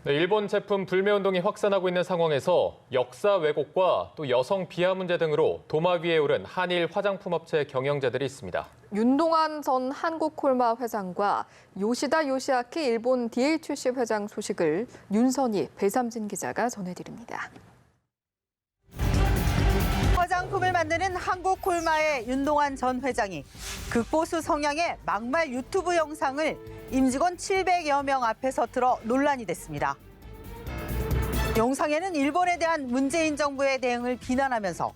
네, 일본 제품 불매 운동이 확산하고 있는 상황에서 역사 왜곡과 또 여성 비하 문제 등으로 도마 위에 오른 한일 화장품 업체 경영자들이 있습니다. 윤동환 전 한국콜마 회장과 요시다 요시아키 일본 DHC 회장 소식을 윤선희, 배삼진 기자가 전해드립니다. 화장품을 만드는 한국콜마의 윤동환 전 회장이 극보수 성향의 막말 유튜브 영상을 임직원 700여 명 앞에서 틀어 논란이 됐습니다. 영상에는 일본에 대한 문재인 정부의 대응을 비난하면서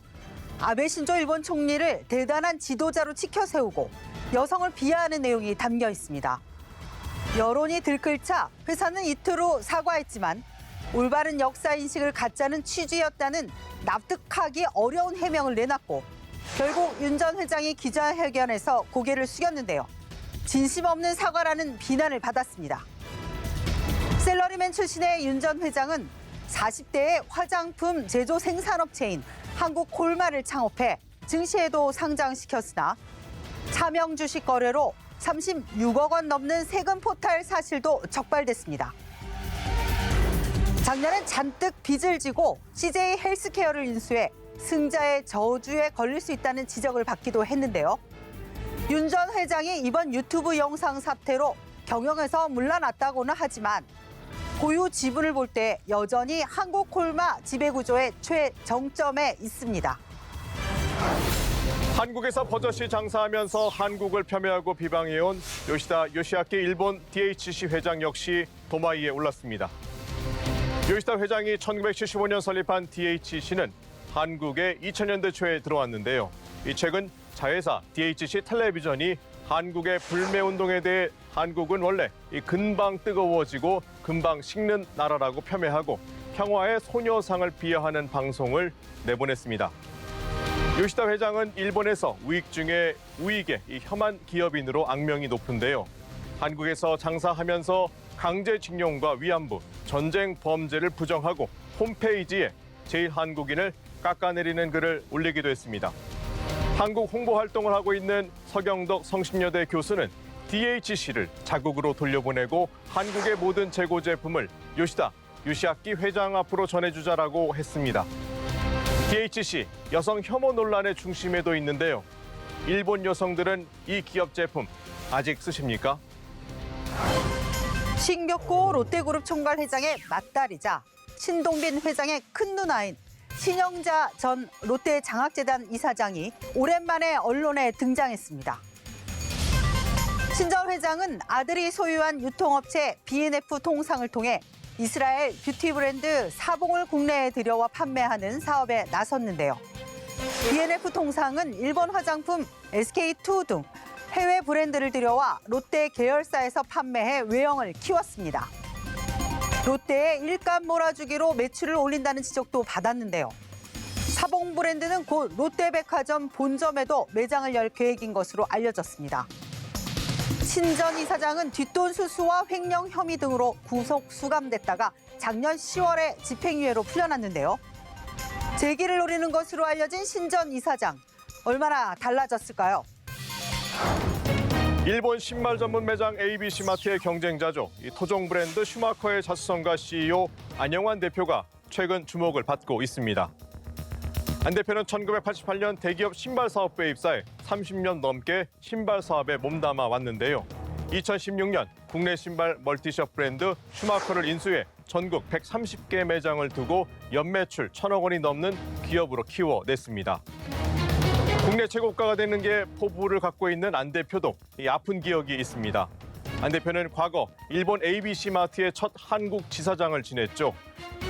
아베 신조 일본 총리를 대단한 지도자로 치켜세우고 여성을 비하하는 내용이 담겨 있습니다. 여론이 들끓자 회사는 이틀 후 사과했지만 올바른 역사 인식을 갖자는 취지였다는 납득하기 어려운 해명을 내놨고 결국 윤 전 회장이 기자회견에서 고개를 숙였는데요. 진심 없는 사과라는 비난을 받았습니다. 셀러리맨 출신의 윤 전 회장은 40대의 화장품 제조 생산업체인 한국콜마를 창업해 증시에도 상장시켰으나 차명 주식 거래로 36억 원 넘는 세금 포탈 사실도 적발됐습니다. 작년엔 잔뜩 빚을 지고 CJ 헬스케어를 인수해 승자의 저주에 걸릴 수 있다는 지적을 받기도 했는데요. 윤 전 회장이 이번 유튜브 영상 사태로 경영에서 물러났다고는 하지만 보유 지분을 볼 때 여전히 한국콜마 지배구조의 최정점에 있습니다. 한국에서 버젓이 장사하면서 한국을 폄훼하고 비방해온 요시다 요시아키 일본 DHC 회장 역시 도마 위에 올랐습니다. 요시다 회장이 1975년 설립한 DHC는 한국에 2000년대 초에 들어왔는데요. 최근 자회사 DHC 텔레비전이 한국의 불매운동에 대해 한국은 원래 금방 뜨거워지고 금방 식는 나라라고 폄훼하고 평화의 소녀상을 비하하는 방송을 내보냈습니다. 요시다 회장은 일본에서 우익 중에 우익의 혐한 기업인으로 악명이 높은데요. 한국에서 장사하면서 강제징용과 위안부, 전쟁 범죄를 부정하고 홈페이지에 제1한국인을 깎아내리는 글을 올리기도 했습니다. 한국 홍보 활동을 하고 있는 서경덕 성신여대 교수는 DHC를 자국으로 돌려보내고 한국의 모든 재고 제품을 요시다 요시아키 회장 앞으로 전해주자라고 했습니다. DHC 여성 혐오 논란의 중심에도 있는데요. 일본 여성들은 이 기업 제품 아직 쓰십니까? 신격고 롯데그룹 총괄 회장의 맏딸이자 신동빈 회장의 큰 누나인 신영자 전 롯데 장학재단 이사장이 오랜만에 언론에 등장했습니다. 신 전 회장은 아들이 소유한 유통업체 B&F 통상을 통해 이스라엘 뷰티 브랜드 사봉을 국내에 들여와 판매하는 사업에 나섰는데요. B&F 통상은 일본 화장품 SK2 등 해외 브랜드를 들여와 롯데 계열사에서 판매해 외형을 키웠습니다. 롯데에 일감 몰아주기로 매출을 올린다는 지적도 받았는데요. 사봉 브랜드는 곧 롯데백화점 본점에도 매장을 열 계획인 것으로 알려졌습니다. 신 전 이사장은 뒷돈 수수와 횡령 혐의 등으로 구속 수감됐다가 작년 10월에 집행유예로 풀려났는데요. 재기를 노리는 것으로 알려진 신 전 이사장, 얼마나 달라졌을까요? 일본 신발 전문 매장 ABC 마트의 경쟁자죠. 토종 브랜드 슈마커의 자수성가 CEO 안영환 대표가 최근 주목을 받고 있습니다. 안 대표는 1988년 대기업 신발 사업부에 입사해 30년 넘게 신발 사업에 몸담아 왔는데요. 2016년 국내 신발 멀티숍 브랜드 슈마커를 인수해 전국 130개 매장을 두고 연매출 1,000억 원이 넘는 기업으로 키워냈습니다. 국내 최고가가 되는 게 포부를 갖고 있는 안 대표도 아픈 기억이 있습니다. 안 대표는 과거 일본 ABC 마트의 첫 한국 지사장을 지냈죠.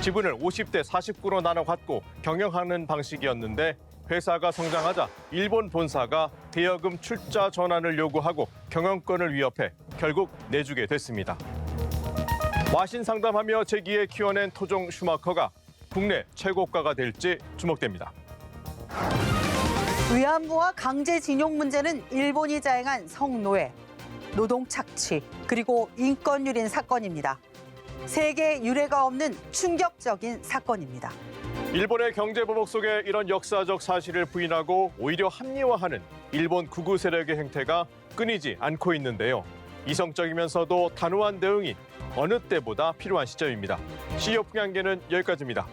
지분을 50대 49로 나눠 갖고 경영하는 방식이었는데 회사가 성장하자 일본 본사가 대여금 출자 전환을 요구하고 경영권을 위협해 결국 내주게 됐습니다. 와신 상담하며 재기에 키워낸 토종 슈마커가 국내 최고가가 될지 주목됩니다. 위안부와 강제징용 문제는 일본이 자행한 성노예, 노동 착취, 그리고 인권 유린 사건입니다. 세계 유례가 없는 충격적인 사건입니다. 일본의 경제보복 속에 이런 역사적 사실을 부인하고 오히려 합리화하는 일본 극우 세력의 행태가 끊이지 않고 있는데요. 이성적이면서도 단호한 대응이 어느 때보다 필요한 시점입니다. CEO 풍향계는 여기까지입니다.